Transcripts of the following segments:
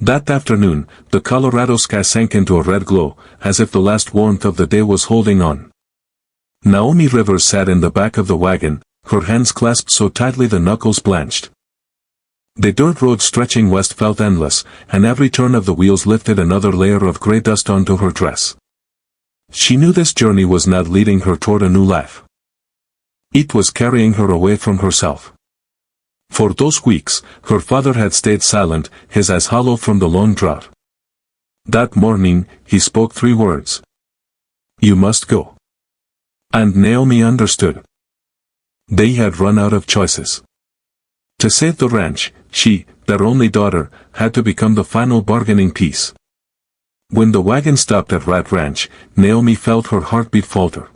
That afternoon, the Colorado sky sank into a red glow, as if the last warmth of the day was holding on. Naomi Rivers sat in the back of the wagon, her hands clasped so tightly the knuckles blanched. The dirt road stretching west felt endless, and every turn of the wheels lifted another layer of gray dust onto her dress. She knew this journey was not leading her toward a new life. It was carrying her away from herself. For those weeks, her father had stayed silent, his eyes hollow from the long drought. That morning, he spoke 3 words. "You must go." And Naomi understood. They had run out of choices. To save the ranch, she, their only daughter, had to become the final bargaining piece. When the wagon stopped at Rat Ranch, Naomi felt her heartbeat falter.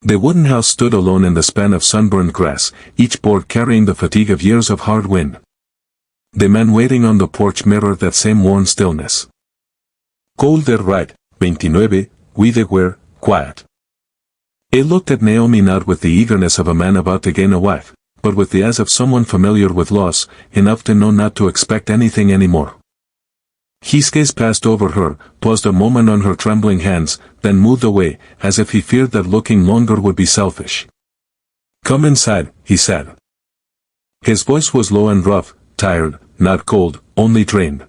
The wooden house stood alone in the span of sunburned grass, each board carrying the fatigue of years of hard wind. The man waiting on the porch mirrored that same worn stillness. Cold der right, 29, we were quiet. He looked at Naomi not with the eagerness of a man about to gain a wife, but with the eyes of someone familiar with loss, enough to know not to expect anything anymore. His gaze passed over her, paused a moment on her trembling hands, then moved away, as if he feared that looking longer would be selfish. "Come inside," he said. His voice was low and rough, tired, not cold, only drained.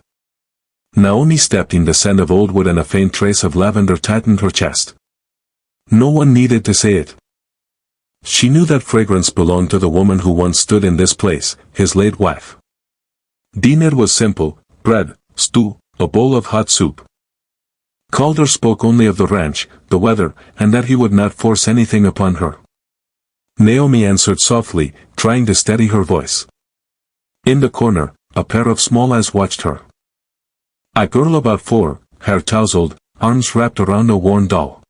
Naomi stepped in. The scent of old wood and a faint trace of lavender tightened her chest. No one needed to say it. She knew that fragrance belonged to the woman who once stood in this place, his late wife. Dinner was simple: bread, stew, a bowl of hot soup. Calder spoke only of the ranch, the weather, and that he would not force anything upon her. Naomi answered softly, trying to steady her voice. In the corner, a pair of small eyes watched her. A girl about 4, hair tousled, arms wrapped around a worn doll.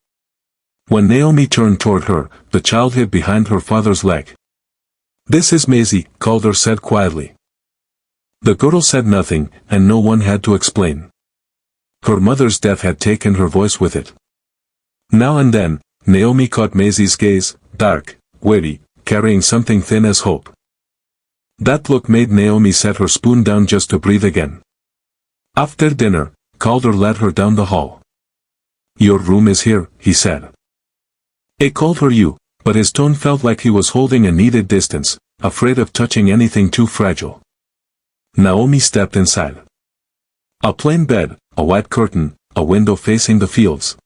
When Naomi turned toward her, the child hid behind her father's leg. "This is Maisie," Calder said quietly. The girl said nothing, and no one had to explain. Her mother's death had taken her voice with it. Now and then, Naomi caught Maisie's gaze, dark, wary, carrying something thin as hope. That look made Naomi set her spoon down just to breathe again. After dinner, Calder led her down the hall. "Your room is here," he said. He called her you, but his tone felt like he was holding a needed distance, afraid of touching anything too fragile. Naomi stepped inside. A plain bed, a white curtain, a window facing the fields.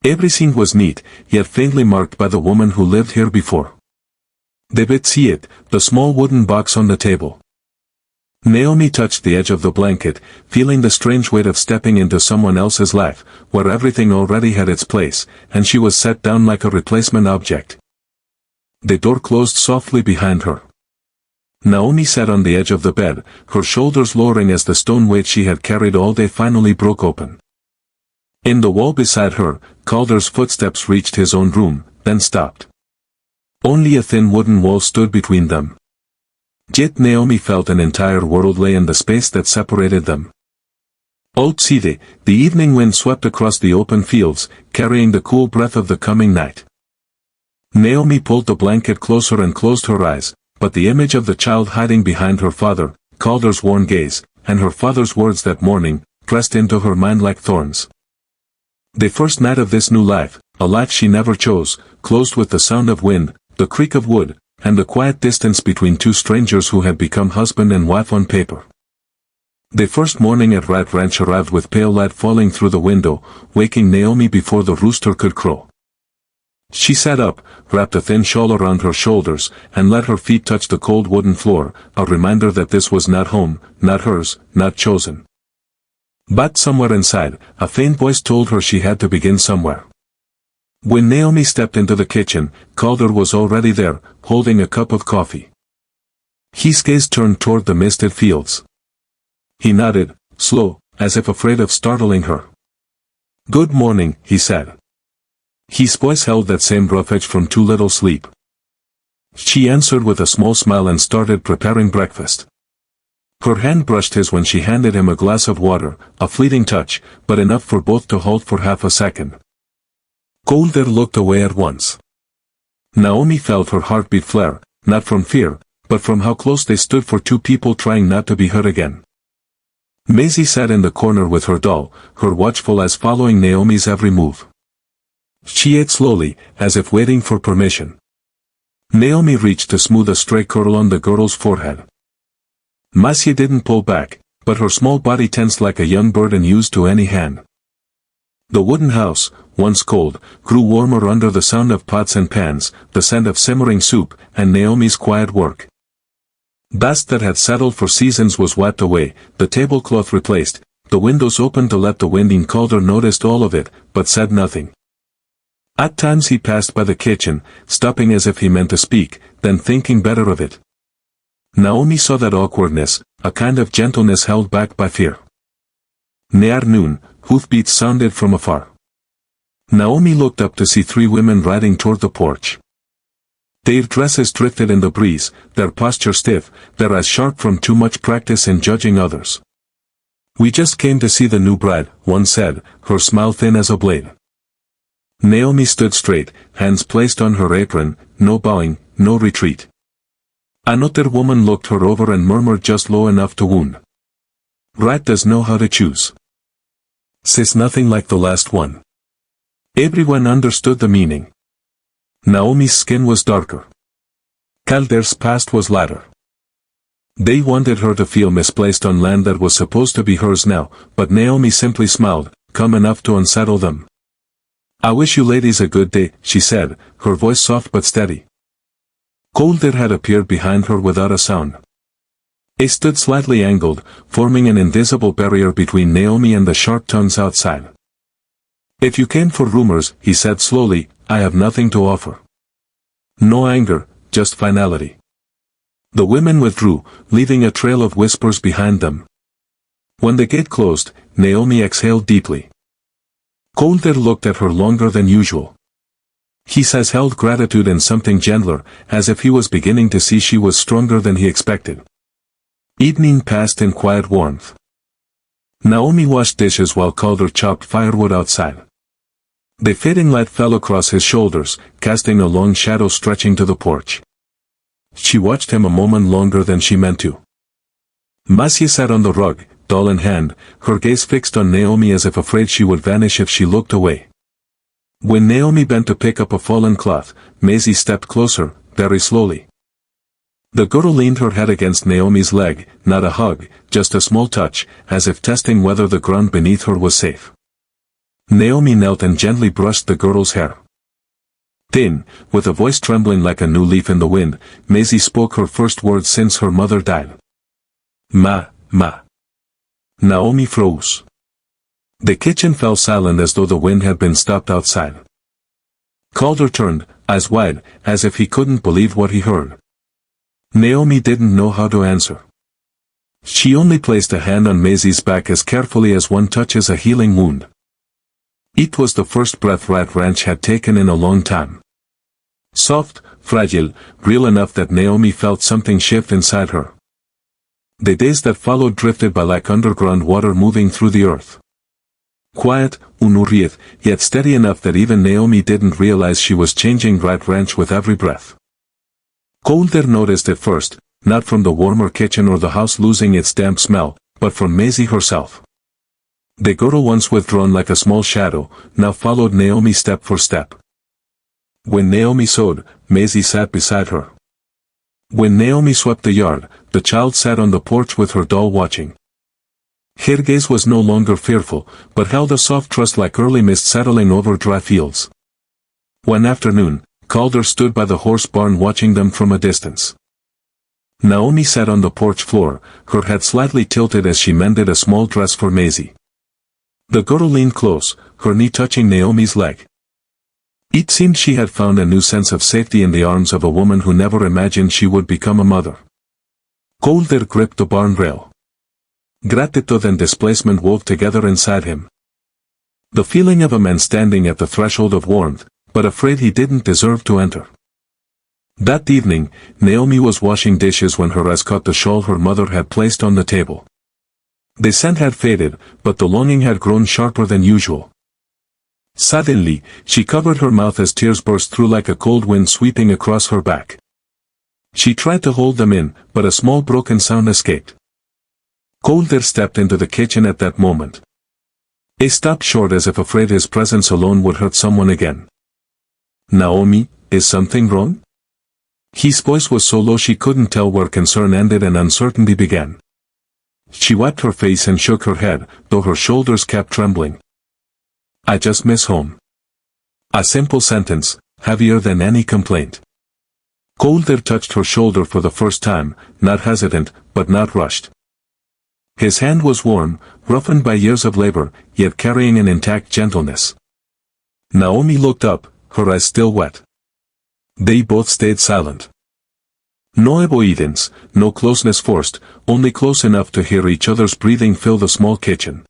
Everything was neat, yet faintly marked by the woman who lived here before. They could see it, the small wooden box on the table. Naomi touched the edge of the blanket, feeling the strange weight of stepping into someone else's life, where everything already had its place, and she was set down like a replacement object. The door closed softly behind her. Naomi sat on the edge of the bed, her shoulders lowering as the stone weight she had carried all day finally broke open. In the wall beside her, Calder's footsteps reached his own room, then stopped. Only a thin wooden wall stood between them. Yet Naomi felt an entire world lay in the space that separated them. Outside, the evening wind swept across the open fields, carrying the cool breath of the coming night. Naomi pulled the blanket closer and closed her eyes, but the image of the child hiding behind her father, Calder's worn gaze, and her father's words that morning, pressed into her mind like thorns. The first night of this new life, a life she never chose, closed with the sound of wind, the creak of wood, and the quiet distance between two strangers who had become husband and wife on paper. The first morning at Rat Ranch arrived with pale light falling through the window, waking Naomi before the rooster could crow. She sat up, wrapped a thin shawl around her shoulders, and let her feet touch the cold wooden floor, a reminder that this was not home, not hers, not chosen. But somewhere inside, a faint voice told her she had to begin somewhere. When Naomi stepped into the kitchen, Calder was already there, holding a cup of coffee. His gaze turned toward the misted fields. He nodded, slow, as if afraid of startling her. "Good morning," he said. His voice held that same rough edge from too little sleep. She answered with a small smile and started preparing breakfast. Her hand brushed his when she handed him a glass of water, a fleeting touch, but enough for both to halt for half a second. Calder looked away at once. Naomi felt her heartbeat flare, not from fear, but from how close they stood for two people trying not to be hurt again. Maisie sat in the corner with her doll, her watchful eyes following Naomi's every move. She ate slowly, as if waiting for permission. Naomi reached to smooth a stray curl on the girl's forehead. Maisie didn't pull back, but her small body tensed like a young bird and used to any hand. The wooden house, once cold, grew warmer under the sound of pots and pans, the scent of simmering soup, and Naomi's quiet work. Dust that had settled for seasons was wiped away, the tablecloth replaced, the windows opened to let the wind in. Calder noticed all of it, but said nothing. At times he passed by the kitchen, stopping as if he meant to speak, then thinking better of it. Naomi saw that awkwardness, a kind of gentleness held back by fear. Near noon, hoofbeats sounded from afar. Naomi looked up to see three women riding toward the porch. Their dresses drifted in the breeze, their posture stiff, their eyes sharp from too much practice in judging others. "We just came to see the new bride," one said, her smile thin as a blade. Naomi stood straight, hands placed on her apron, no bowing, no retreat. Another woman looked her over and murmured just low enough to wound. "Right does know how to choose. Says nothing like the last one." Everyone understood the meaning. Naomi's skin was darker. Calder's past was lighter. They wanted her to feel misplaced on land that was supposed to be hers now, but Naomi simply smiled, calm enough to unsettle them. "I wish you ladies a good day," she said, her voice soft but steady. Calder had appeared behind her without a sound. He stood slightly angled, forming an invisible barrier between Naomi and the sharp tongues outside. "If you came for rumors," he said slowly, "I have nothing to offer. No anger, just finality." The women withdrew, leaving a trail of whispers behind them. When the gate closed, Naomi exhaled deeply. Calder looked at her longer than usual. He held gratitude in something gentler, as if he was beginning to see she was stronger than he expected. Evening passed in quiet warmth. Naomi washed dishes while Calder chopped firewood outside. The fading light fell across his shoulders, casting a long shadow stretching to the porch. She watched him a moment longer than she meant to. Maisie sat on the rug, doll in hand, her gaze fixed on Naomi as if afraid she would vanish if she looked away. When Naomi bent to pick up a fallen cloth, Maisie stepped closer, very slowly. The girl leaned her head against Naomi's leg, not a hug, just a small touch, as if testing whether the ground beneath her was safe. Naomi knelt and gently brushed the girl's hair. Then, with a voice trembling like a new leaf in the wind, Maisie spoke her first words since her mother died. "Ma." Naomi froze. The kitchen fell silent as though the wind had been stopped outside. Calder turned, eyes wide, as if he couldn't believe what he heard. Naomi didn't know how to answer. She only placed a hand on Maisie's back as carefully as one touches a healing wound. It was the first breath Rat Ranch had taken in a long time. Soft, fragile, real enough that Naomi felt something shift inside her. The days that followed drifted by like underground water moving through the earth. Quiet, unhurried, yet steady enough that even Naomi didn't realize she was changing Rat Ranch with every breath. Calder noticed it first, not from the warmer kitchen or the house losing its damp smell, but from Maisie herself. The girl once withdrawn like a small shadow, now followed Naomi step for step. When Naomi sewed, Maisie sat beside her. When Naomi swept the yard, the child sat on the porch with her doll watching. Her gaze was no longer fearful, but held a soft trust like early mist settling over dry fields. One afternoon, Calder stood by the horse barn watching them from a distance. Naomi sat on the porch floor, her head slightly tilted as she mended a small dress for Maisie. The girl leaned close, her knee touching Naomi's leg. It seemed she had found a new sense of safety in the arms of a woman who never imagined she would become a mother. Calder gripped the barn rail. Gratitude and displacement wove together inside him. The feeling of a man standing at the threshold of warmth, but afraid he didn't deserve to enter. That evening, Naomi was washing dishes when her eyes caught the shawl her mother had placed on the table. The scent had faded, but the longing had grown sharper than usual. Suddenly, she covered her mouth as tears burst through like a cold wind sweeping across her back. She tried to hold them in, but a small broken sound escaped. Colder stepped into the kitchen at that moment. He stopped short as if afraid his presence alone would hurt someone again. "Naomi, is something wrong?" His voice was so low she couldn't tell where concern ended and uncertainty began. She wiped her face and shook her head, though her shoulders kept trembling. "I just miss home." A simple sentence, heavier than any complaint. Colder touched her shoulder for the first time, not hesitant, but not rushed. His hand was warm, roughened by years of labor, yet carrying an intact gentleness. Naomi looked up, her eyes still wet. They both stayed silent. No avoidance, no closeness forced, only close enough to hear each other's breathing fill the small kitchen.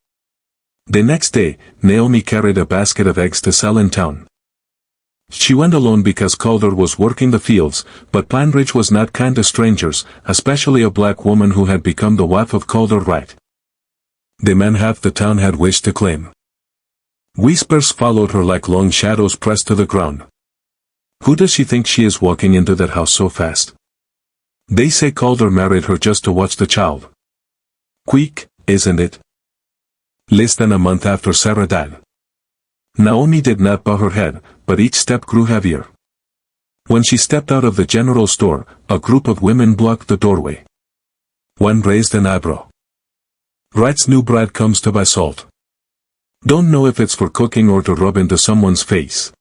The next day, Naomi carried a basket of eggs to sell in town. She went alone because Calder was working the fields, but Pine Ridge was not kind to strangers, especially a black woman who had become the wife of Calder Wright. The man half the town had wished to claim. Whispers followed her like long shadows pressed to the ground. "Who does she think she is walking into that house so fast? They say Calder married her just to watch the child. Quick, isn't it?" Less than a month after Sarah died. Naomi did not bow her head, but each step grew heavier. When she stepped out of the general store, a group of women blocked the doorway. One raised an eyebrow. "Wright's new bride comes to buy salt. Don't know if it's for cooking or to rub into someone's face."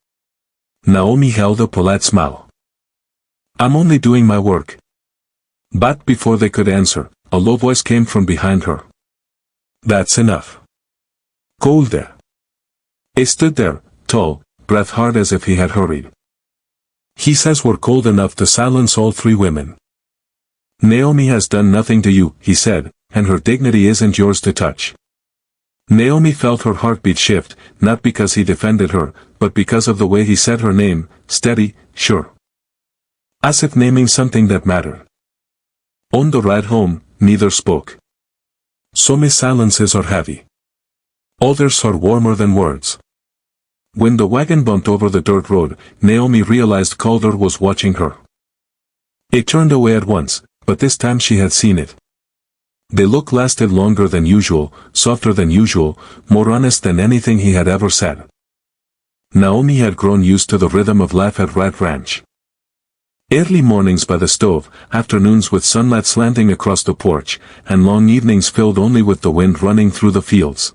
Naomi held a polite smile. "I'm only doing my work." But before they could answer, a low voice came from behind her. "That's enough. Colder." He stood there, tall, breath hard as if he had hurried. "He says we're cold enough to silence all three women." "Naomi has done nothing to you," he said, "and her dignity isn't yours to touch." Naomi felt her heartbeat shift, not because he defended her, but because of the way he said her name, steady, sure. As if naming something that mattered. On the ride home, neither spoke. Some silences are heavy. Others are warmer than words. When the wagon bumped over the dirt road, Naomi realized Calder was watching her. He turned away at once, but this time she had seen it. The look lasted longer than usual, softer than usual, more honest than anything he had ever said. Naomi had grown used to the rhythm of life at Rat Ranch. Early mornings by the stove, afternoons with sunlight slanting across the porch, and long evenings filled only with the wind running through the fields.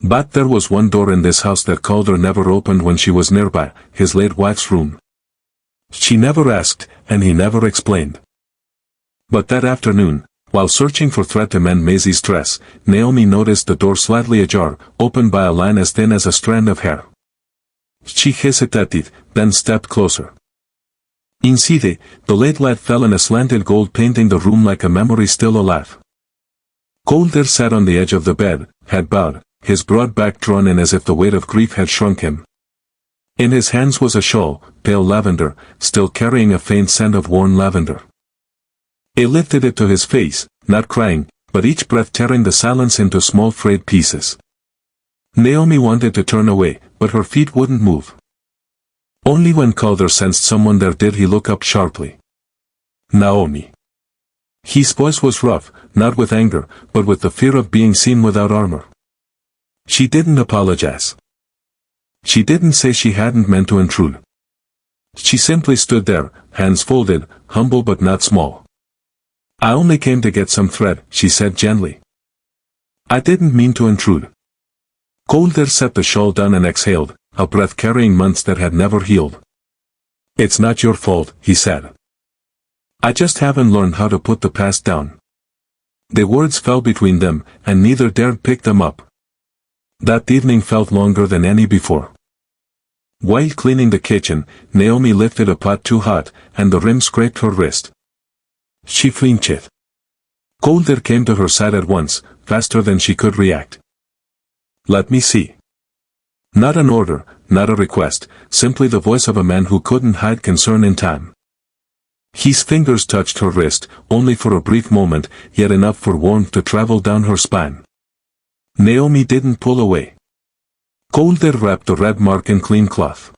But there was one door in this house that Calder never opened when she was nearby, his late wife's room. She never asked, and he never explained. But that afternoon, while searching for thread to mend Maisie's dress, Naomi noticed the door slightly ajar, opened by a line as thin as a strand of hair. She hesitated, then stepped closer. Inside, the late light fell in a slanted gold painting the room like a memory still alive. Calder sat on the edge of the bed, head bowed, his broad back drawn in as if the weight of grief had shrunk him. In his hands was a shawl, pale lavender, still carrying a faint scent of worn lavender. He lifted it to his face, not crying, but each breath tearing the silence into small frayed pieces. Naomi wanted to turn away, but her feet wouldn't move. Only when Calder sensed someone there did he look up sharply. "Naomi." His voice was rough, not with anger, but with the fear of being seen without armor. She didn't apologize. She didn't say she hadn't meant to intrude. She simply stood there, hands folded, humble but not small. "I only came to get some thread," she said gently. "I didn't mean to intrude." Calder set the shawl down and exhaled, a breath carrying months that had never healed. "It's not your fault," he said. "I just haven't learned how to put the past down." The words fell between them, and neither dared pick them up. That evening felt longer than any before. While cleaning the kitchen, Naomi lifted a pot too hot, and the rim scraped her wrist. She flinched. Calder came to her side at once, faster than she could react. "Let me see." Not an order, not a request, simply the voice of a man who couldn't hide concern in time. His fingers touched her wrist, only for a brief moment, yet enough for warmth to travel down her spine. Naomi didn't pull away. Calder wrapped the red mark in clean cloth.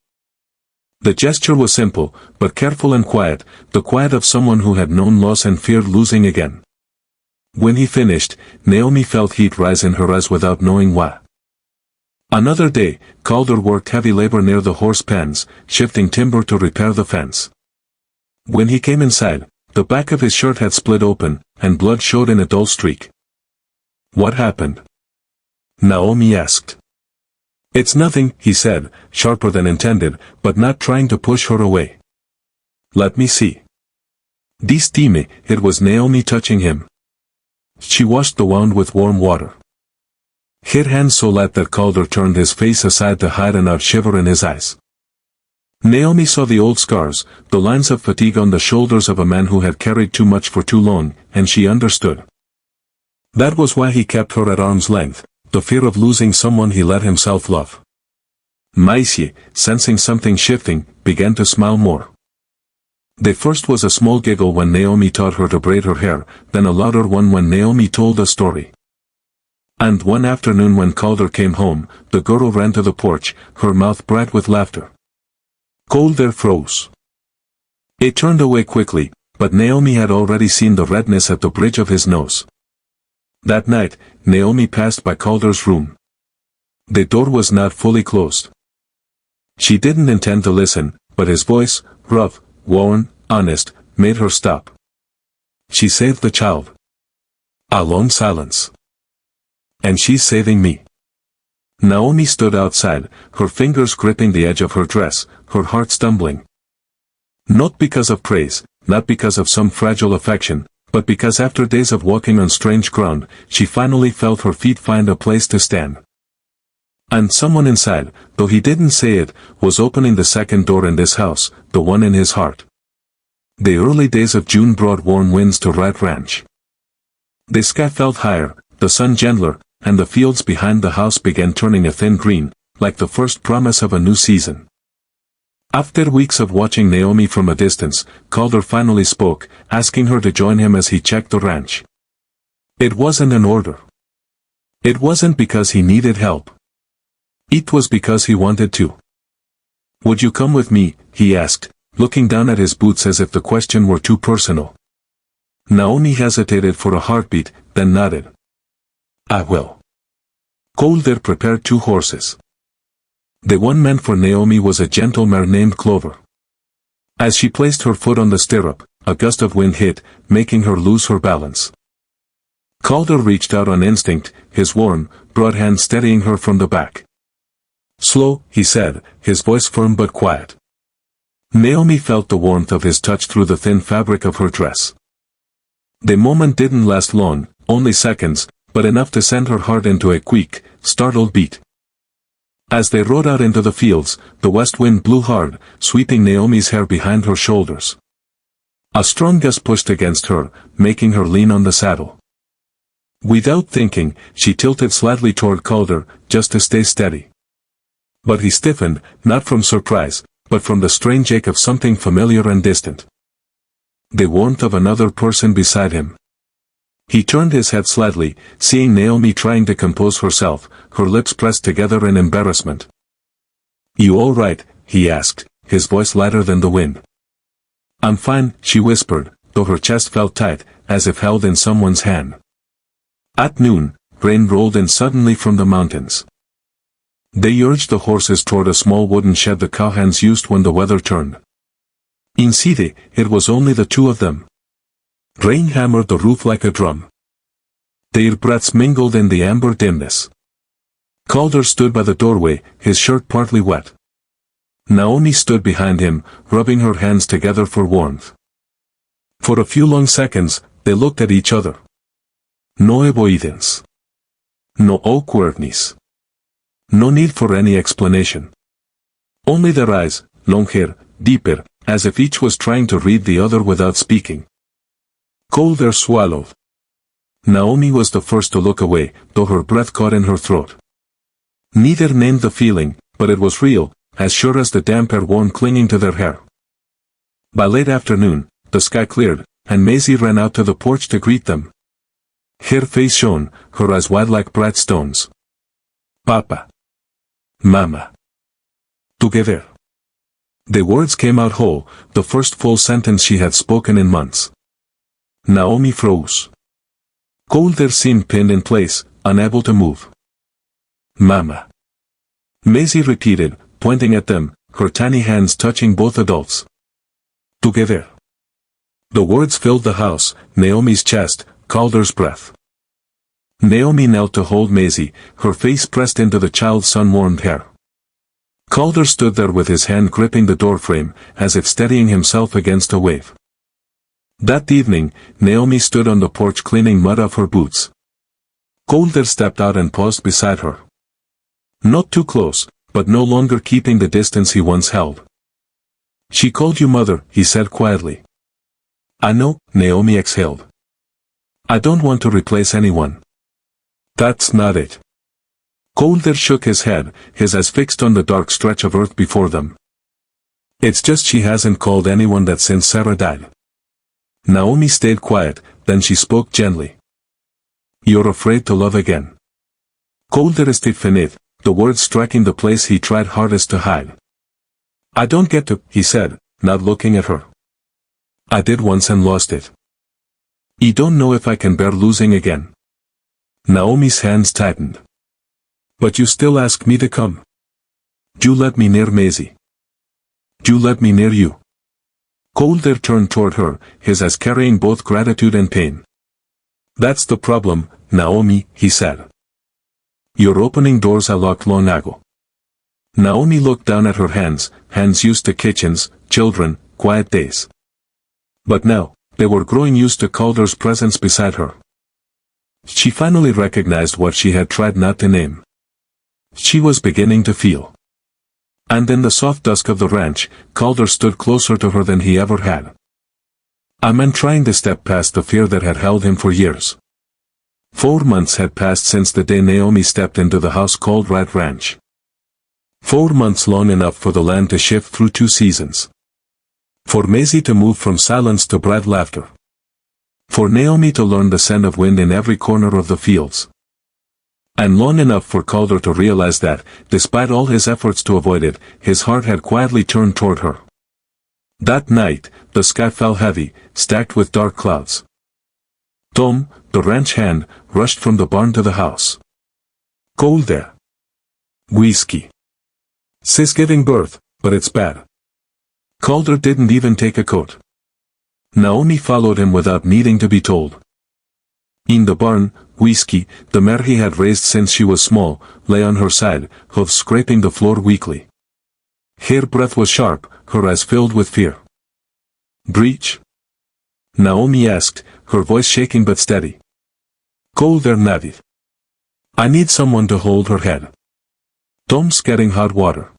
The gesture was simple, but careful and quiet, the quiet of someone who had known loss and feared losing again. When he finished, Naomi felt heat rise in her eyes without knowing why. Another day, Calder worked heavy labor near the horse pens, shifting timber to repair the fence. When he came inside, the back of his shirt had split open, and blood showed in a dull streak. "What happened?" Naomi asked. "It's nothing," he said, sharper than intended, but not trying to push her away. "Let me see." Dime, it was Naomi touching him. She washed the wound with warm water. Her hand so light that Calder turned his face aside to hide an odd shiver in his eyes. Naomi saw the old scars, the lines of fatigue on the shoulders of a man who had carried too much for too long, and she understood. That was why he kept her at arm's length, the fear of losing someone he let himself love. Maisie, sensing something shifting, began to smile more. The first was a small giggle when Naomi taught her to braid her hair, then a louder one when Naomi told a story. And one afternoon when Calder came home, the girl ran to the porch, her mouth bright with laughter. Calder froze. It turned away quickly, but Naomi had already seen the redness at the bridge of his nose. That night, Naomi passed by Calder's room. The door was not fully closed. She didn't intend to listen, but his voice, rough, worn, honest, made her stop. "She saved the child." A long silence. "And she's saving me." Naomi stood outside, her fingers gripping the edge of her dress, her heart stumbling. Not because of praise, not because of some fragile affection, but because after days of walking on strange ground, she finally felt her feet find a place to stand. And someone inside, though he didn't say it, was opening the second door in this house, the one in his heart. The early days of June brought warm winds to Rat Ranch. The sky felt higher, the sun gentler, and the fields behind the house began turning a thin green, like the first promise of a new season. After weeks of watching Naomi from a distance, Calder finally spoke, asking her to join him as he checked the ranch. It wasn't an order. It wasn't because he needed help. It was because he wanted to. "Would you come with me?" he asked, looking down at his boots as if the question were too personal. Naomi hesitated for a heartbeat, then nodded. "I will." Calder prepared 2 horses. The one meant for Naomi was a gentle mare named Clover. As she placed her foot on the stirrup, a gust of wind hit, making her lose her balance. Calder reached out on instinct, his warm, broad hand steadying her from the back. "Slow," he said, his voice firm but quiet. Naomi felt the warmth of his touch through the thin fabric of her dress. The moment didn't last long, only seconds, but enough to send her heart into a quick, startled beat. As they rode out into the fields, the west wind blew hard, sweeping Naomi's hair behind her shoulders. A strong gust pushed against her, making her lean on the saddle. Without thinking, she tilted slightly toward Calder, just to stay steady. But he stiffened, not from surprise, but from the strange ache of something familiar and distant. The warmth of another person beside him. He turned his head slightly, seeing Naomi trying to compose herself, her lips pressed together in embarrassment. "You all right?" he asked, his voice lighter than the wind. "I'm fine," she whispered, though her chest felt tight, as if held in someone's hand. At noon, rain rolled in suddenly from the mountains. They urged the horses toward a small wooden shed the cowhands used when the weather turned. Inside, it was only the 2 of them. Rain hammered the roof like a drum. Their breaths mingled in the amber dimness. Calder stood by the doorway, his shirt partly wet. Naomi stood behind him, rubbing her hands together for warmth. For a few long seconds, they looked at each other. No avoidance. No awkwardness. No need for any explanation. Only their eyes, longer, deeper, as if each was trying to read the other without speaking. Calder swallowed. Naomi was the first to look away, though her breath caught in her throat. Neither named the feeling, but it was real, as sure as the damp air warm clinging to their hair. By late afternoon, the sky cleared, and Maisie ran out to the porch to greet them. Her face shone, her eyes wide like bright stones. "Papa. Mama. Together." The words came out whole, the first full sentence she had spoken in months. Naomi froze. Colder seemed pinned in place, unable to move. Mama. Maisie repeated, pointing at them, her tiny hands touching both adults. Together. The words filled the house, Naomi's chest, Calder's breath. Naomi knelt to hold Maisie, her face pressed into the child's sun-warmed hair. Calder stood there with his hand gripping the doorframe, as if steadying himself against a wave. That evening, Naomi stood on the porch cleaning mud off her boots. Calder stepped out and paused beside her. Not too close, but no longer keeping the distance he once held. She called you mother, he said quietly. I know, Naomi exhaled. I don't want to replace anyone. That's not it. Calder shook his head, his eyes fixed on the dark stretch of earth before them. It's just she hasn't called anyone that since Sarah died. Naomi stayed quiet, then she spoke gently. You're afraid to love again. Calder est finit, the words striking the place he tried hardest to hide. I don't get to, he said, not looking at her. I did once and lost it. I don't know if I can bear losing again. Naomi's hands tightened. But you still ask me to come. You let me near Maisie. You let me near you. Calder turned toward her, his eyes carrying both gratitude and pain. That's the problem, Naomi, he said. You're opening doors I locked long ago. Naomi looked down at her hands, hands used to kitchens, children, quiet days. But now, they were growing used to Calder's presence beside her. She finally recognized what she had tried not to name. She was beginning to feel. And in the soft dusk of the ranch, Calder stood closer to her than he ever had. A man trying to step past the fear that had held him for years. 4 months had passed since the day Naomi stepped into the house called Rat Ranch. 4 months long enough for the land to shift through 2 seasons. For Maisie to move from silence to bright laughter. For Naomi to learn the scent of wind in every corner of the fields. And long enough for Calder to realize that, despite all his efforts to avoid it, his heart had quietly turned toward her. That night, the sky fell heavy, stacked with dark clouds. Tom, the ranch hand, rushed from the barn to the house. Calder. Whiskey. Sis giving birth, but it's bad. Calder didn't even take a coat. Naomi followed him without needing to be told. In the barn, Whiskey, the mare he had raised since she was small, lay on her side, hooves scraping the floor weakly. Her breath was sharp, her eyes filled with fear. Breach? Naomi asked, her voice shaking but steady. Calder nodded. I need someone to hold her head. Tom's getting hot water.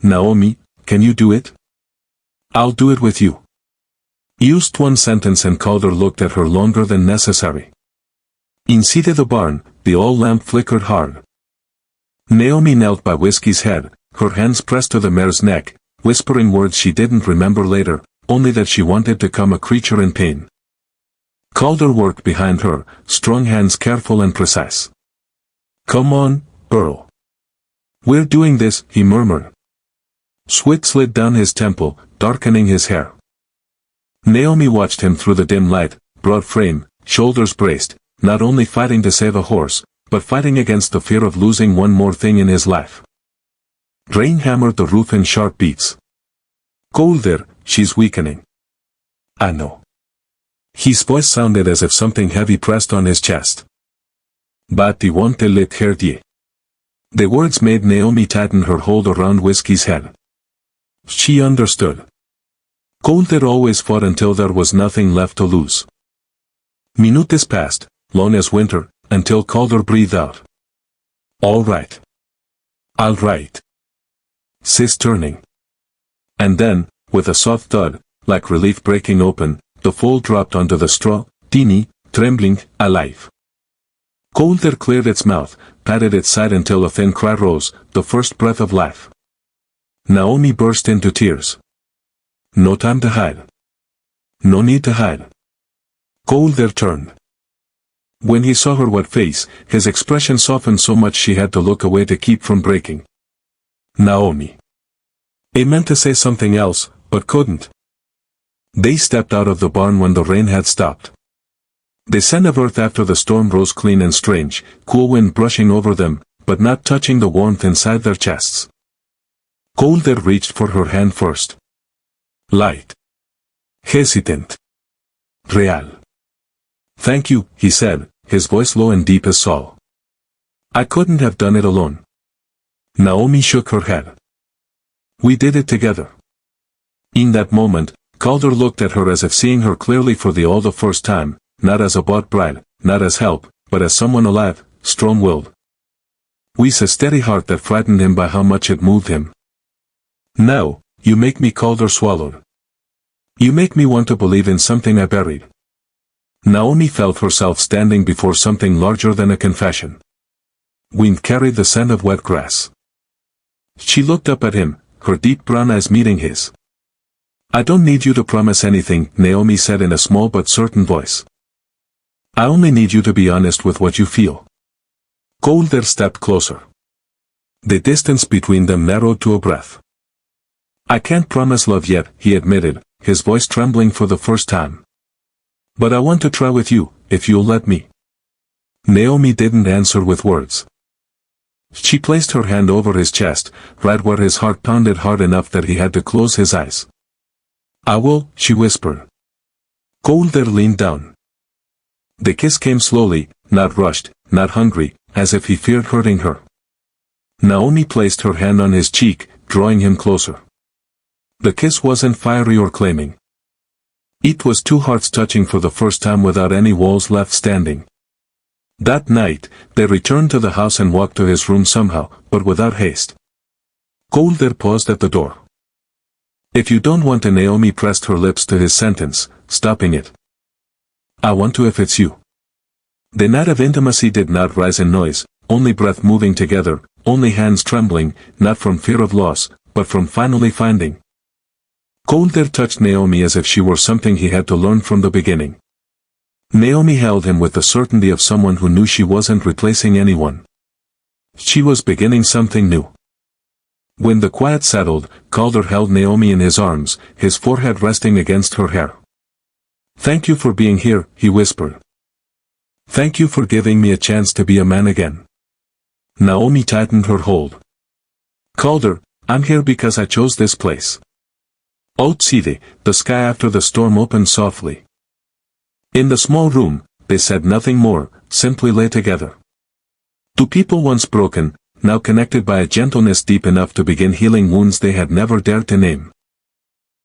Naomi, can you do it? I'll do it with you. Used one sentence and Calder looked at her longer than necessary. Inside the barn, the oil lamp flickered hard. Naomi knelt by Whiskey's head, her hands pressed to the mare's neck, whispering words she didn't remember later, only that she wanted to calm a creature in pain. Calder worked behind her, strong hands careful and precise. Come on, Earl. We're doing this, he murmured. Sweat slid down his temple, darkening his hair. Naomi watched him through the dim light, broad frame, shoulders braced, not only fighting to save a horse, but fighting against the fear of losing one more thing in his life. Rain hammered the roof in sharp beats. Calder, she's weakening. I know. His voice sounded as if something heavy pressed on his chest. But I won't let her die. The words made Naomi tighten her hold around Whiskey's head. She understood. Calder always fought until there was nothing left to lose. Minutes passed, long as winter, until Calder breathed out. All right. All right. Sis turning. And then, with a soft thud, like relief breaking open, the foal dropped onto the straw, teeny, trembling, alive. Calder cleared its mouth, patted its side until a thin cry rose, the first breath of life. Naomi burst into tears. No time to hide. No need to hide. Calder turned. When he saw her wet face, his expression softened so much she had to look away to keep from breaking. Naomi. He meant to say something else, but couldn't. They stepped out of the barn when the rain had stopped. The scent of earth after the storm rose clean and strange, cool wind brushing over them, but not touching the warmth inside their chests. Calder reached for her hand first. Light. Hesitant. Real. Thank you, he said, his voice low and deep as salt. I couldn't have done it alone. Naomi shook her head. We did it together. In that moment, Calder looked at her as if seeing her clearly for the first time, not as a bought bride, not as help, but as someone alive, strong-willed. With a steady heart that frightened him by how much it moved him. Now, you make me. Calder swallowed. You make me want to believe in something I buried. Naomi felt herself standing before something larger than a confession. Wind carried the scent of wet grass. She looked up at him, her deep brown eyes meeting his. I don't need you to promise anything, Naomi said in a small but certain voice. I only need you to be honest with what you feel. Calder stepped closer. The distance between them narrowed to a breath. I can't promise love yet, he admitted, his voice trembling for the first time. But I want to try with you, if you'll let me. Naomi didn't answer with words. She placed her hand over his chest, right where his heart pounded hard enough that he had to close his eyes. I will, she whispered. Calder leaned down. The kiss came slowly, not rushed, not hungry, as if he feared hurting her. Naomi placed her hand on his cheek, drawing him closer. The kiss wasn't fiery or claiming. It was two hearts touching for the first time without any walls left standing. That night, they returned to the house and walked to his room somehow, but without haste. Calder paused at the door. If you don't want to, Naomi pressed her lips to his sentence, stopping it. I want to if it's you. The night of intimacy did not rise in noise, only breath moving together, only hands trembling, not from fear of loss, but from finally finding. Calder touched Naomi as if she were something he had to learn from the beginning. Naomi held him with the certainty of someone who knew she wasn't replacing anyone. She was beginning something new. When the quiet settled, Calder held Naomi in his arms, his forehead resting against her hair. Thank you for being here, he whispered. Thank you for giving me a chance to be a man again. Naomi tightened her hold. Calder, I'm here because I chose this place. Outside, the sky after the storm opened softly. In the small room, they said nothing more, simply lay together. Two people once broken, now connected by a gentleness deep enough to begin healing wounds they had never dared to name.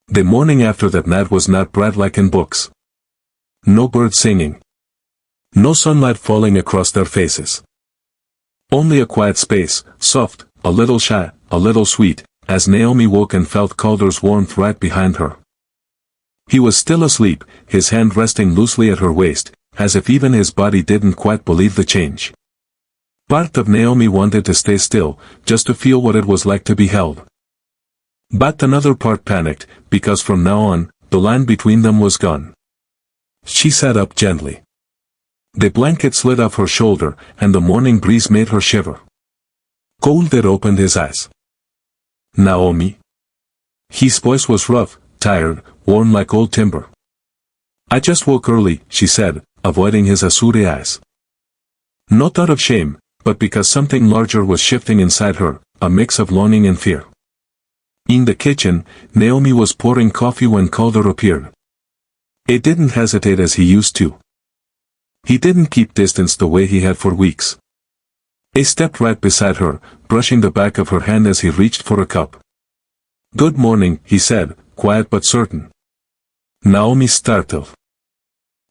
The morning after that night was not bright like in books. No birds singing. No sunlight falling across their faces. Only a quiet space, soft, a little shy, a little sweet, as Naomi woke and felt Calder's warmth right behind her. He was still asleep, his hand resting loosely at her waist, as if even his body didn't quite believe the change. Part of Naomi wanted to stay still, just to feel what it was like to be held. But another part panicked, because from now on, the line between them was gone. She sat up gently. The blanket slid off her shoulder, and the morning breeze made her shiver. Calder opened his eyes. Naomi? His voice was rough, tired, worn like old timber. I just woke early, she said, avoiding his azure eyes. Not out of shame, but because something larger was shifting inside her, a mix of longing and fear. In the kitchen, Naomi was pouring coffee when Calder appeared. He didn't hesitate as he used to. He didn't keep distance the way he had for weeks. He stepped right beside her, brushing the back of her hand as he reached for a cup. Good morning, he said, quiet but certain. Naomi startled.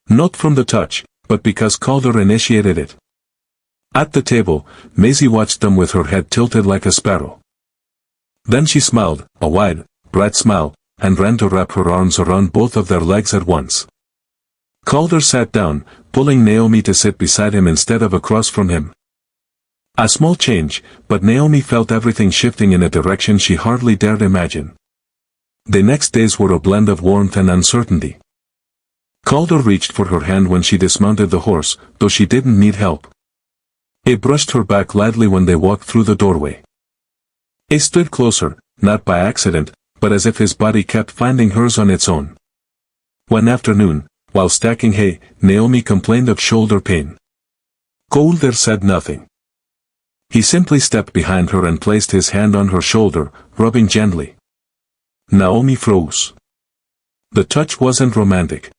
Not from the touch, but because Calder initiated it. At the table, Maisie watched them with her head tilted like a sparrow. Then she smiled, a wide, bright smile, and ran to wrap her arms around both of their legs at once. Calder sat down, pulling Naomi to sit beside him instead of across from him. A small change, but Naomi felt everything shifting in a direction she hardly dared imagine. The next days were a blend of warmth and uncertainty. Calder reached for her hand when she dismounted the horse, though she didn't need help. He brushed her back lightly when they walked through the doorway. He stood closer, not by accident, but as if his body kept finding hers on its own. One afternoon, while stacking hay, Naomi complained of shoulder pain. Colder said nothing. He simply stepped behind her and placed his hand on her shoulder, rubbing gently. Naomi froze. The touch wasn't romantic.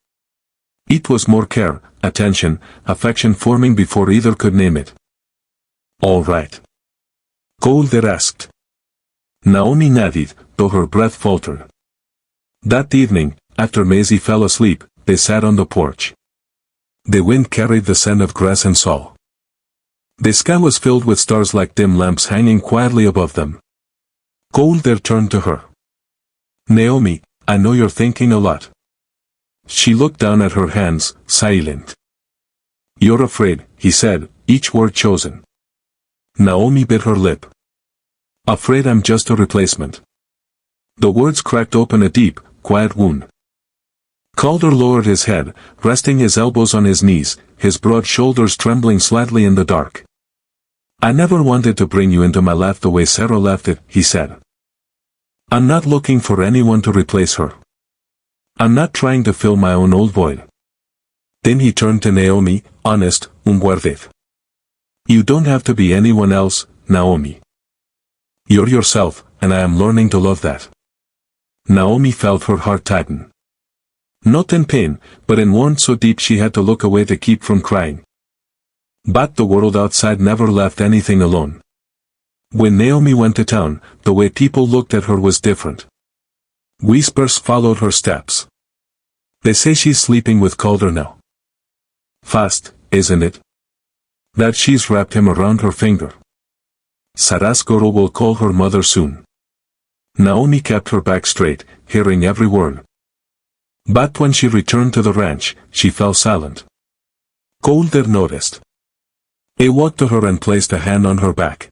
It was more care, attention, affection forming before either could name it. "All right?" Colder asked. Naomi nodded, though her breath faltered. That evening, after Maisie fell asleep, they sat on the porch. The wind carried the scent of grass and saw. The sky was filled with stars like dim lamps hanging quietly above them. Colder turned to her. "Naomi, I know you're thinking a lot." She looked down at her hands, silent. "You're afraid," he said, each word chosen. Naomi bit her lip. "Afraid I'm just a replacement." The words cracked open a deep, quiet wound. Calder lowered his head, resting his elbows on his knees, his broad shoulders trembling slightly in the dark. "I never wanted to bring you into my life the way Sarah left it," he said. "I'm not looking for anyone to replace her. I'm not trying to fill my own old void." Then he turned to Naomi, honest, unguarded. "You don't have to be anyone else, Naomi. You're yourself, and I am learning to love that." Naomi felt her heart tighten. Not in pain, but in warmth so deep she had to look away to keep from crying. But the world outside never left anything alone. When Naomi went to town, the way people looked at her was different. Whispers followed her steps. "They say she's sleeping with Calder now. Fast, isn't it? That she's wrapped him around her finger. Sarah's girl will call her mother soon." Naomi kept her back straight, hearing every word. But when she returned to the ranch, she fell silent. Calder noticed. He walked to her and placed a hand on her back.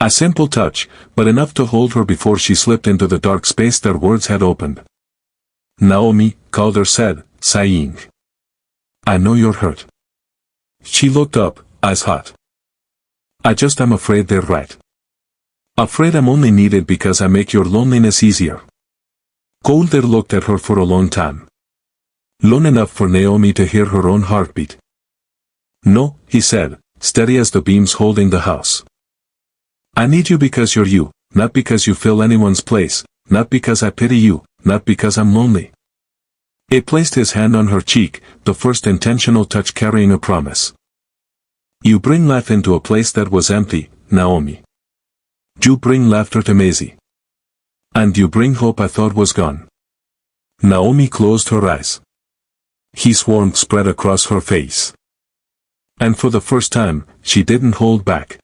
A simple touch, but enough to hold her before she slipped into the dark space their words had opened. "Naomi," Calder said, sighing. "I know you're hurt." She looked up, eyes hot. "I just am afraid they're right. Afraid I'm only needed because I make your loneliness easier." Calder looked at her for a long time. Long enough for Naomi to hear her own heartbeat. "No," he said, steady as the beams holding the house. "I need you because you're you, not because you fill anyone's place, not because I pity you, not because I'm lonely." He placed his hand on her cheek, the first intentional touch carrying a promise. "You bring life into a place that was empty, Naomi. You bring laughter to Maisie. And you bring hope I thought was gone." Naomi closed her eyes. His warmth spread across her face. And for the first time, she didn't hold back.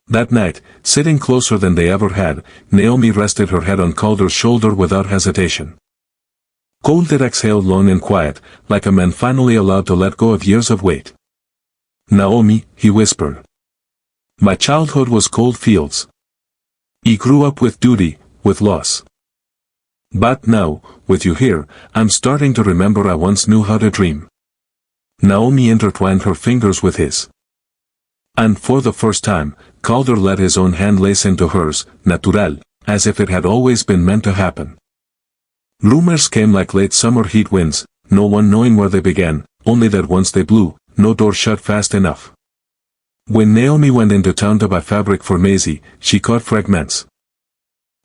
That night, sitting closer than they ever had, Naomi rested her head on Calder's shoulder without hesitation. Calder exhaled long and quiet, like a man finally allowed to let go of years of weight. "Naomi," he whispered. "My childhood was cold fields. I grew up with duty, with loss. But now, with you here, I'm starting to remember I once knew how to dream." Naomi intertwined her fingers with his. And for the first time, Calder let his own hand lace into hers, natural, as if it had always been meant to happen. Rumors came like late summer heat winds, no one knowing where they began, only that once they blew, no door shut fast enough. When Naomi went into town to buy fabric for Maisie, she caught fragments.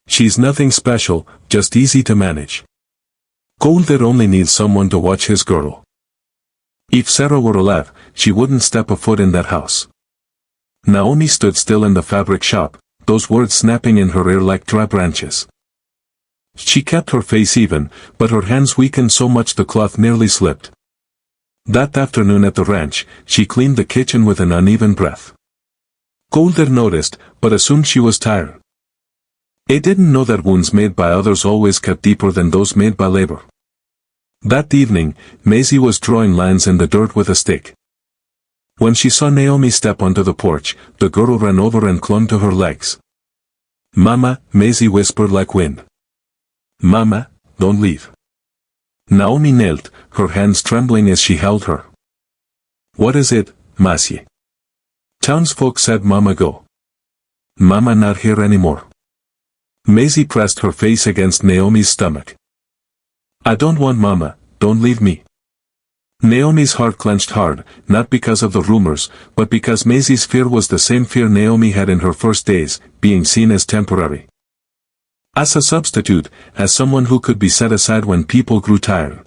"She's nothing special, just easy to manage. Calder only needs someone to watch his girl. If Sarah were alive, she wouldn't step a foot in that house." Naomi stood still in the fabric shop, those words snapping in her ear like dry branches. She kept her face even, but her hands weakened so much the cloth nearly slipped. That afternoon at the ranch, she cleaned the kitchen with an uneven breath. Calder noticed, but assumed she was tired. He didn't know that wounds made by others always cut deeper than those made by labor. That evening, Maisie was drawing lines in the dirt with a stick. When she saw Naomi step onto the porch, the girl ran over and clung to her legs. "Mama," Maisie whispered like wind. "Mama, don't leave." Naomi knelt, her hands trembling as she held her. "What is it, Masie?" "Townsfolk said Mama go." "Mama not here anymore." Maisie pressed her face against Naomi's stomach. "I don't want Mama, don't leave me." Naomi's heart clenched hard, not because of the rumors, but because Maisie's fear was the same fear Naomi had in her first days, being seen as temporary. As a substitute, as someone who could be set aside when people grew tired.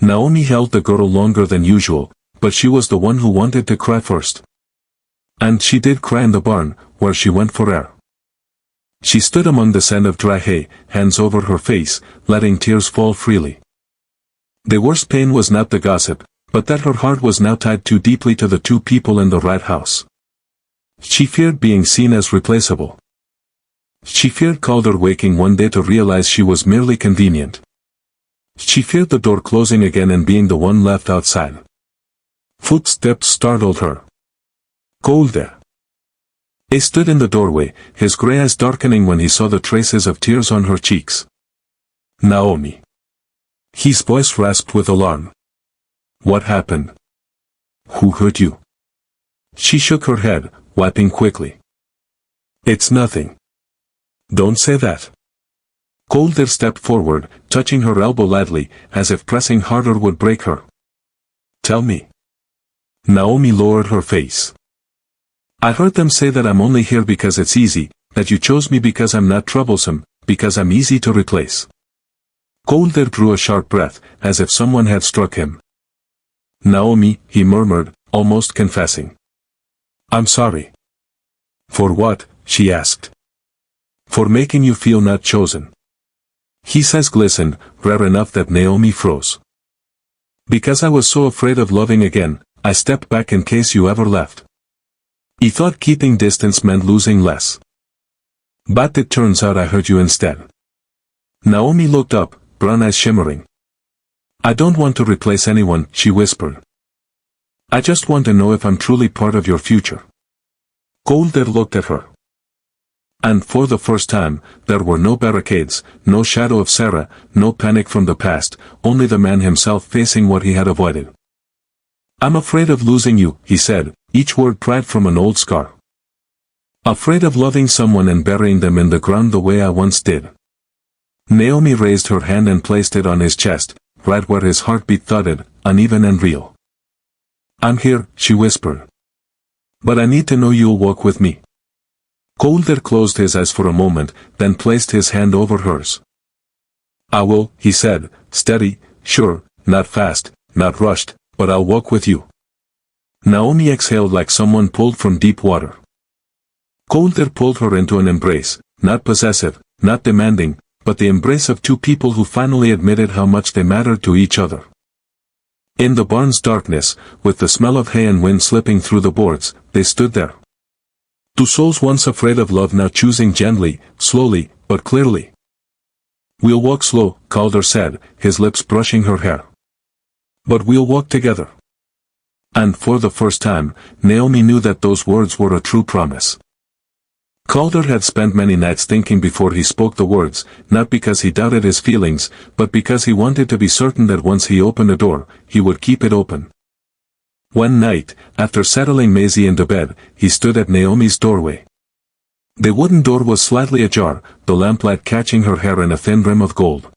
Naomi held the girl longer than usual, but she was the one who wanted to cry first. And she did cry in the barn, where she went for air. She stood among the sand of dry hay, hands over her face, letting tears fall freely. The worst pain was not the gossip, but that her heart was now tied too deeply to the two people in the right house. She feared being seen as replaceable. She feared Calder waking one day to realize she was merely convenient. She feared the door closing again and being the one left outside. Footsteps startled her. Calder. He stood in the doorway, his gray eyes darkening when he saw the traces of tears on her cheeks. Naomi. His voice rasped with alarm. What happened? Who hurt you? She shook her head, wiping quickly. It's nothing. Don't say that. Calder stepped forward, touching her elbow lightly, as if pressing harder would break her. Tell me. Naomi lowered her face. I heard them say that I'm only here because it's easy, that you chose me because I'm not troublesome, because I'm easy to replace. Calder drew a sharp breath, as if someone had struck him. Naomi, he murmured, almost confessing. I'm sorry. For what? She asked. For making you feel not chosen. His eyes glistened, rare enough that Naomi froze. Because I was so afraid of loving again, I stepped back in case you ever left. He thought keeping distance meant losing less. But it turns out I hurt you instead. Naomi looked up, brown eyes shimmering. I don't want to replace anyone, she whispered. I just want to know if I'm truly part of your future. Calder looked at her. And for the first time, there were no barricades, no shadow of Sarah, no panic from the past, only the man himself facing what he had avoided. I'm afraid of losing you, he said, each word pried from an old scar. Afraid of loving someone and burying them in the ground the way I once did. Naomi raised her hand and placed it on his chest, right where his heartbeat thudded, uneven and real. I'm here, she whispered. But I need to know you'll walk with me. Calder closed his eyes for a moment, then placed his hand over hers. I will, he said, steady, sure, not fast, not rushed, but I'll walk with you. Naomi exhaled like someone pulled from deep water. Calder pulled her into an embrace, not possessive, not demanding, but the embrace of two people who finally admitted how much they mattered to each other. In the barn's darkness, with the smell of hay and wind slipping through the boards, they stood there. Two souls once afraid of love now choosing gently, slowly, but clearly. We'll walk slow, Calder said, his lips brushing her hair. But we'll walk together. And for the first time, Naomi knew that those words were a true promise. Calder had spent many nights thinking before he spoke the words, not because he doubted his feelings, but because he wanted to be certain that once he opened a door, he would keep it open. One night, after settling Maisie into bed, he stood at Naomi's doorway. The wooden door was slightly ajar, the lamplight catching her hair in a thin rim of gold.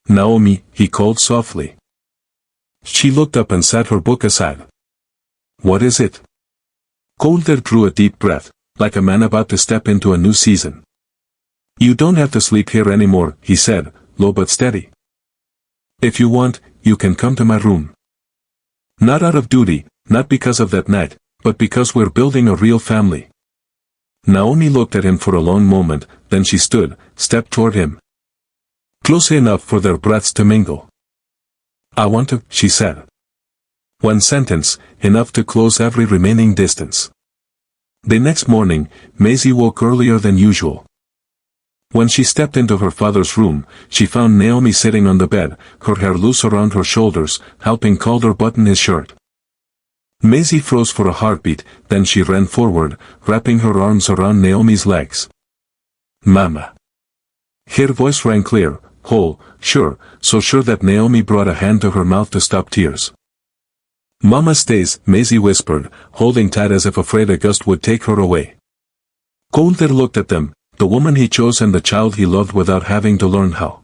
Naomi, he called softly. She looked up and set her book aside. What is it? Calder drew a deep breath, like a man about to step into a new season. You don't have to sleep here anymore, he said, low but steady. If you want, you can come to my room. Not out of duty, not because of that night, but because we're building a real family. Naomi looked at him for a long moment, then she stood, stepped toward him. Close enough for their breaths to mingle. I want to, she said. One sentence, enough to close every remaining distance. The next morning, Maisie woke earlier than usual. When she stepped into her father's room, she found Naomi sitting on the bed, her hair loose around her shoulders, helping Calder button his shirt. Maisie froze for a heartbeat, then she ran forward, wrapping her arms around Naomi's legs. Mama. Her voice rang clear, whole, sure, so sure that Naomi brought a hand to her mouth to stop tears. Mama stays, Maisie whispered, holding tight as if afraid a gust would take her away. Calder looked at them, the woman he chose and the child he loved without having to learn how.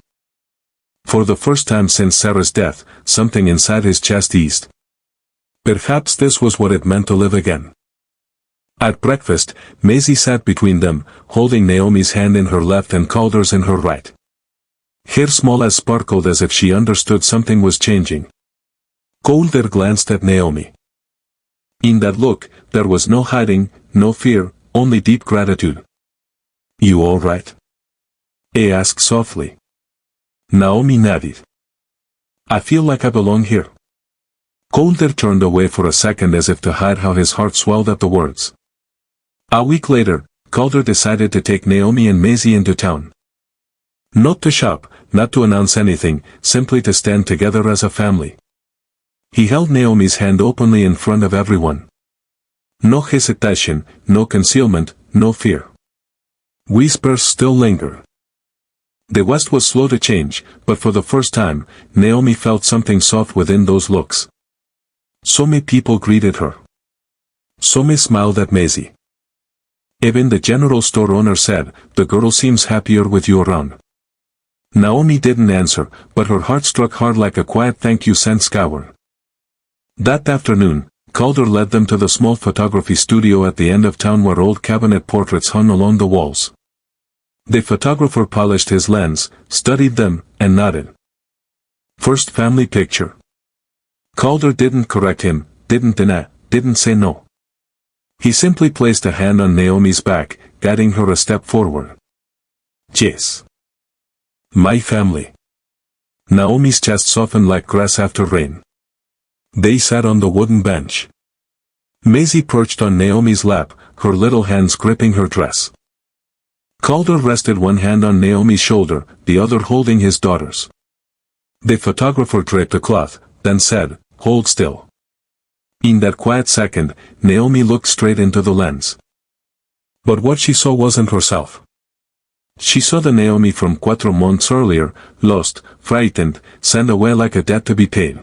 For the first time since Sarah's death, something inside his chest eased. Perhaps this was what it meant to live again. At breakfast, Maisie sat between them, holding Naomi's hand in her left and Calder's in her right. Her small eyes sparkled as if she understood something was changing. Calder glanced at Naomi. In that look, there was no hiding, no fear, only deep gratitude. "You all right?" he asked softly. Naomi nodded. "I feel like I belong here." Calder turned away for a second as if to hide how his heart swelled at the words. A week later, Calder decided to take Naomi and Maisie into town. Not to shop, not to announce anything, simply to stand together as a family. He held Naomi's hand openly in front of everyone. No hesitation, no concealment, no fear. Whispers still linger. The West was slow to change, but for the first time, Naomi felt something soft within those looks. So many people greeted her. So many smiled at Maisie. Even the general store owner said, "The girl seems happier with you around." Naomi didn't answer, but her heart struck hard like a quiet thank you sent skyward. That afternoon, Calder led them to the small photography studio at the end of town where old cabinet portraits hung along the walls. The photographer polished his lens, studied them, and nodded. "First family picture." Calder didn't correct him, didn't deny, didn't say no. He simply placed a hand on Naomi's back, guiding her a step forward. "Yes. My family." Naomi's chest softened like grass after rain. They sat on the wooden bench. Maisie perched on Naomi's lap, her little hands gripping her dress. Calder rested one hand on Naomi's shoulder, the other holding his daughter's. The photographer draped a cloth, then said, "Hold still." In that quiet second, Naomi looked straight into the lens. But what she saw wasn't herself. She saw the Naomi from 4 months earlier, lost, frightened, sent away like a debt to be paid.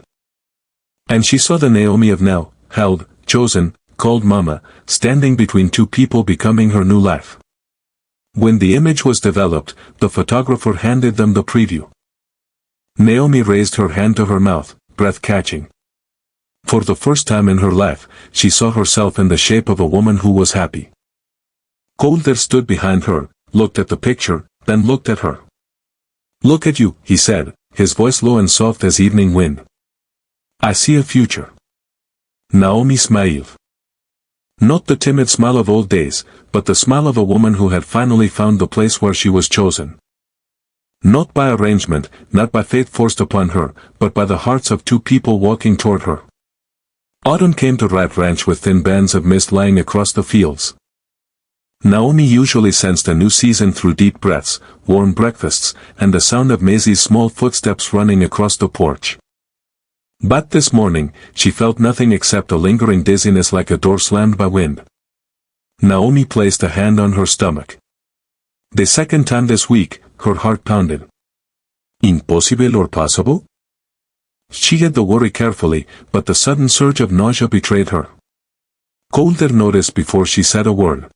And she saw the Naomi of now, held, chosen, called Mama, standing between two people becoming her new life. When the image was developed, the photographer handed them the preview. Naomi raised her hand to her mouth, breath-catching. For the first time in her life, she saw herself in the shape of a woman who was happy. Calder stood behind her, looked at the picture, then looked at her. "Look at you," he said, his voice low and soft as evening wind. "I see a future." Naomi smiled. Not the timid smile of old days, but the smile of a woman who had finally found the place where she was chosen. Not by arrangement, not by fate forced upon her, but by the hearts of two people walking toward her. Autumn came to Rat Ranch with thin bands of mist lying across the fields. Naomi usually sensed a new season through deep breaths, warm breakfasts, and the sound of Maisie's small footsteps running across the porch. But this morning, she felt nothing except a lingering dizziness like a door slammed by wind. Naomi placed a hand on her stomach. The second time this week, her heart pounded. Impossible or possible? She hid the worry carefully, but the sudden surge of nausea betrayed her. Calder noticed before she said a word.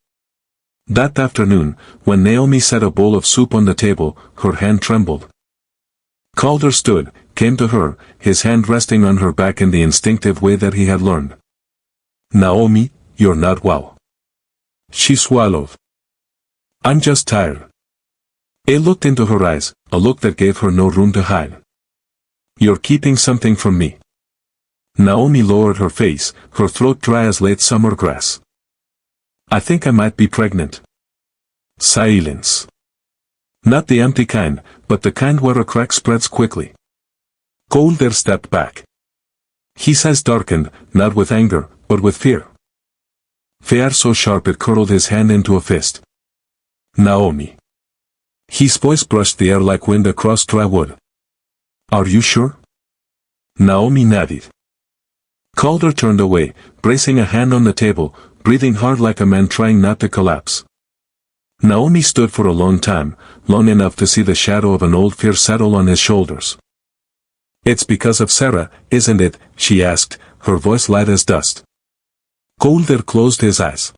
That afternoon, when Naomi set a bowl of soup on the table, her hand trembled. Calder stood, came to her, his hand resting on her back in the instinctive way that he had learned. "Naomi, you're not well." She swallowed. "I'm just tired." He looked into her eyes, a look that gave her no room to hide. "You're keeping something from me." Naomi lowered her face, her throat dry as late summer grass. "I think I might be pregnant." Silence. Not the empty kind, but the kind where a crack spreads quickly. Calder stepped back. His eyes darkened, not with anger, but with fear. Fear so sharp it curled his hand into a fist. "Naomi." His voice brushed the air like wind across dry wood. "Are you sure?" Naomi nodded. Calder turned away, bracing a hand on the table, breathing hard like a man trying not to collapse. Naomi stood for a long time, long enough to see the shadow of an old fear settle on his shoulders. "It's because of Sarah, isn't it?" she asked, her voice light as dust. Calder closed his eyes.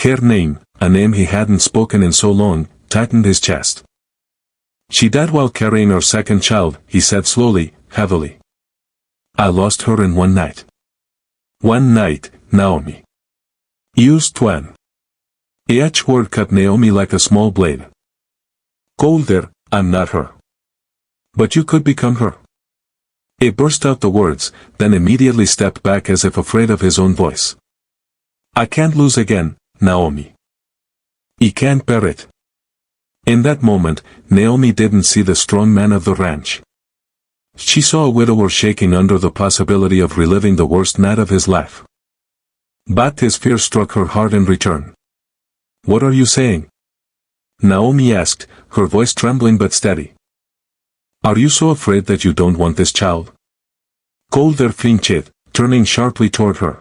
Her name, a name he hadn't spoken in so long, tightened his chest. She died while carrying our second child, he said slowly, heavily. I lost her in one night. One night, Naomi. Used when. Each word cut Naomi like a small blade. Colder, I'm not her. But you could become her. He burst out the words, then immediately stepped back as if afraid of his own voice. I can't lose again, Naomi. I can't bear it. In that moment, Naomi didn't see the strong man of the ranch. She saw a widower shaking under the possibility of reliving the worst night of his life. But his fear struck her hard in return. What are you saying? Naomi asked, her voice trembling but steady. Are you so afraid that you don't want this child? Colder flinched, turning sharply toward her.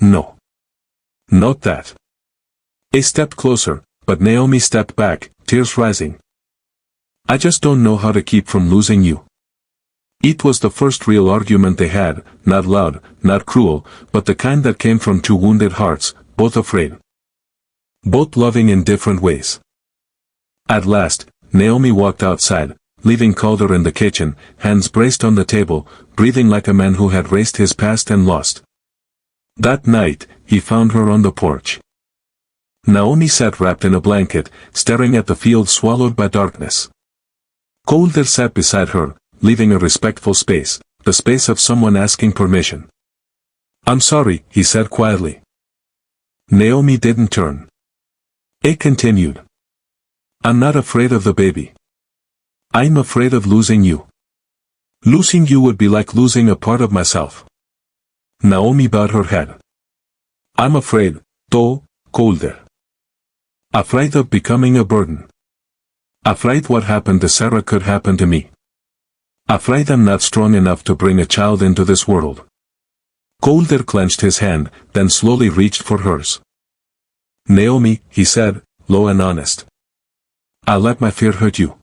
No. Not that. He stepped closer, but Naomi stepped back, tears rising. I just don't know how to keep from losing you. It was the first real argument they had, not loud, not cruel, but the kind that came from two wounded hearts, both afraid. Both loving in different ways. At last, Naomi walked outside, leaving Calder in the kitchen, hands braced on the table, breathing like a man who had raced his past and lost. That night, he found her on the porch. Naomi sat wrapped in a blanket, staring at the field swallowed by darkness. Calder sat beside her, leaving a respectful space, the space of someone asking permission. I'm sorry, he said quietly. Naomi didn't turn. It continued. I'm not afraid of the baby. I'm afraid of losing you. Losing you would be like losing a part of myself. Naomi bowed her head. I'm afraid, though, Calder. Afraid of becoming a burden. Afraid what happened to Sarah could happen to me. Afraid I'm not strong enough to bring a child into this world. Calder clenched his hand, then slowly reached for hers. Naomi, he said, low and honest. I'll let my fear hurt you.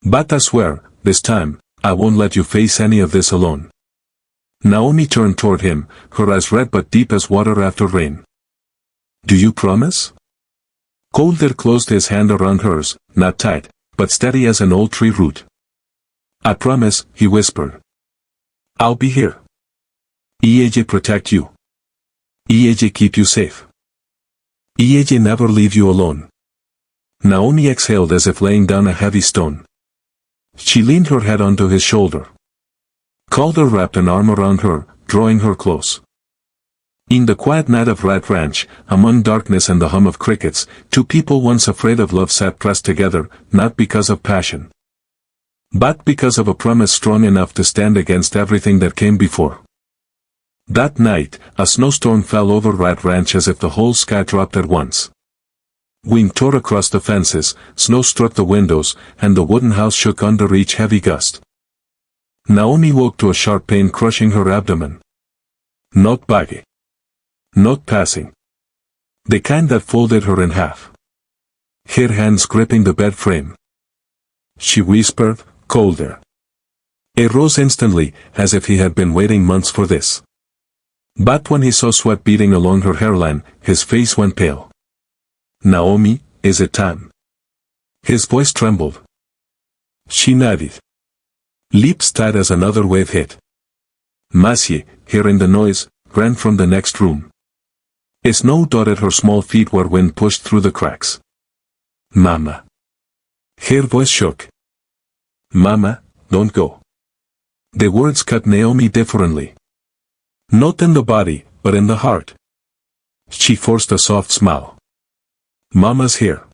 But I swear, this time, I won't let you face any of this alone. Naomi turned toward him, her eyes red but deep as water after rain. Do you promise? Calder closed his hand around hers, not tight, but steady as an old tree root. I promise, he whispered. I'll be here. EAJ protect you. EAJ keep you safe. EAJ never leave you alone. Naomi exhaled as if laying down a heavy stone. She leaned her head onto his shoulder. Calder wrapped an arm around her, drawing her close. In the quiet night of Rat Ranch, among darkness and the hum of crickets, two people once afraid of love sat pressed together, not because of passion, but because of a promise strong enough to stand against everything that came before. That night, a snowstorm fell over Rat Ranch as if the whole sky dropped at once. Wind tore across the fences, snow struck the windows, and the wooden house shook under each heavy gust. Naomi woke to a sharp pain crushing her abdomen. Not baggy. Not passing. The kind that folded her in half. Her hands gripping the bed frame. She whispered, Calder. He rose instantly, as if he had been waiting months for this. But when he saw sweat beading along her hairline, his face went pale. Naomi, is it time? His voice trembled. She nodded. Lips tight as another wave hit. Massie, hearing the noise, ran from the next room. Snow dotted her small feet where wind pushed through the cracks. Mama. Her voice shook. Mama, don't go. The words cut Naomi differently. Not in the body, but in the heart. She forced a soft smile. Mama's here.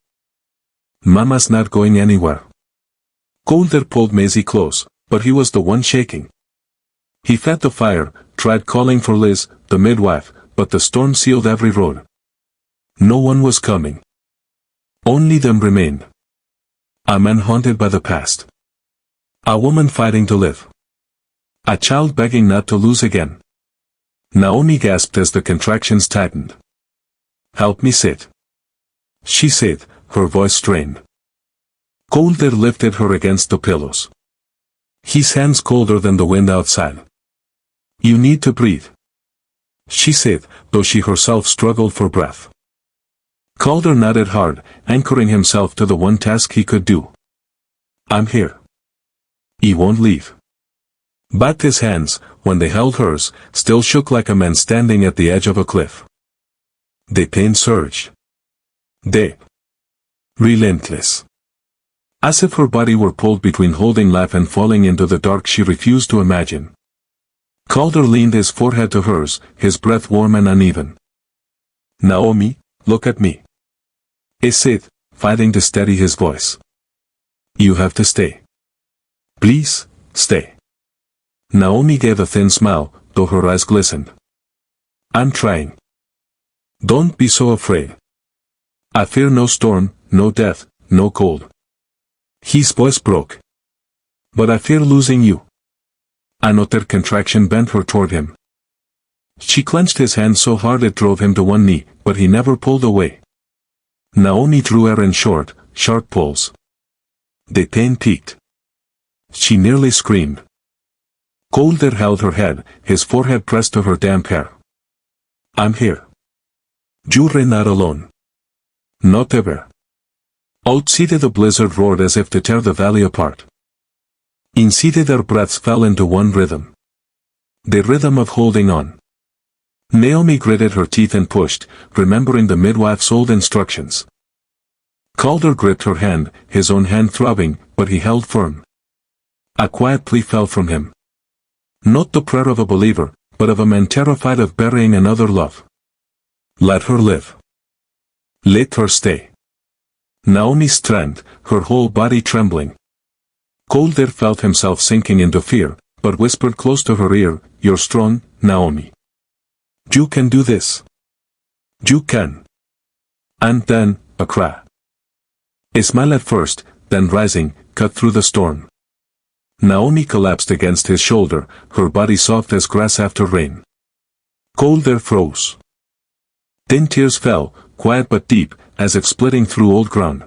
Mama's not going anywhere. Calder pulled Maisie close, but he was the one shaking. He fed the fire, tried calling for Liz, the midwife, but the storm sealed every road. No one was coming. Only them remained. A man haunted by the past. A woman fighting to live. A child begging not to lose again. Naomi gasped as the contractions tightened. Help me sit. She said, her voice strained. Calder lifted her against the pillows. His hands colder than the wind outside. You need to breathe. She said, though she herself struggled for breath. Calder nodded hard, anchoring himself to the one task he could do. I'm here. He won't leave. But his hands, when they held hers, still shook like a man standing at the edge of a cliff. The pain surged. Relentless. As if her body were pulled between holding life and falling into the dark she refused to imagine. Calder leaned his forehead to hers, his breath warm and uneven. Naomi, look at me. He said, fighting to steady his voice. You have to stay. Please, stay. Naomi gave a thin smile, though her eyes glistened. I'm trying. Don't be so afraid. I fear no storm, no death, no cold. His voice broke. But I fear losing you. Another contraction bent her toward him. She clenched his hand so hard it drove him to one knee, but he never pulled away. Naomi drew air in short, sharp pulls. The pain peaked. She nearly screamed. Calder held her head, his forehead pressed to her damp hair. I'm here. You're not alone. Not ever. Outside the blizzard roared as if to tear the valley apart. Inside their breaths fell into one rhythm. The rhythm of holding on. Naomi gritted her teeth and pushed, remembering the midwife's old instructions. Calder gripped her hand, his own hand throbbing, but he held firm. A quiet plea fell from him. Not the prayer of a believer, but of a man terrified of burying another love. Let her live. Let her stay. Naomi strained, her whole body trembling. Calder felt himself sinking into fear, but whispered close to her ear, You're strong, Naomi. You can do this. You can. And then, a cry. A smile at first, then rising, cut through the storm. Naomi collapsed against his shoulder, her body soft as grass after rain. Calder froze. Then tears fell, quiet but deep, as if splitting through old ground.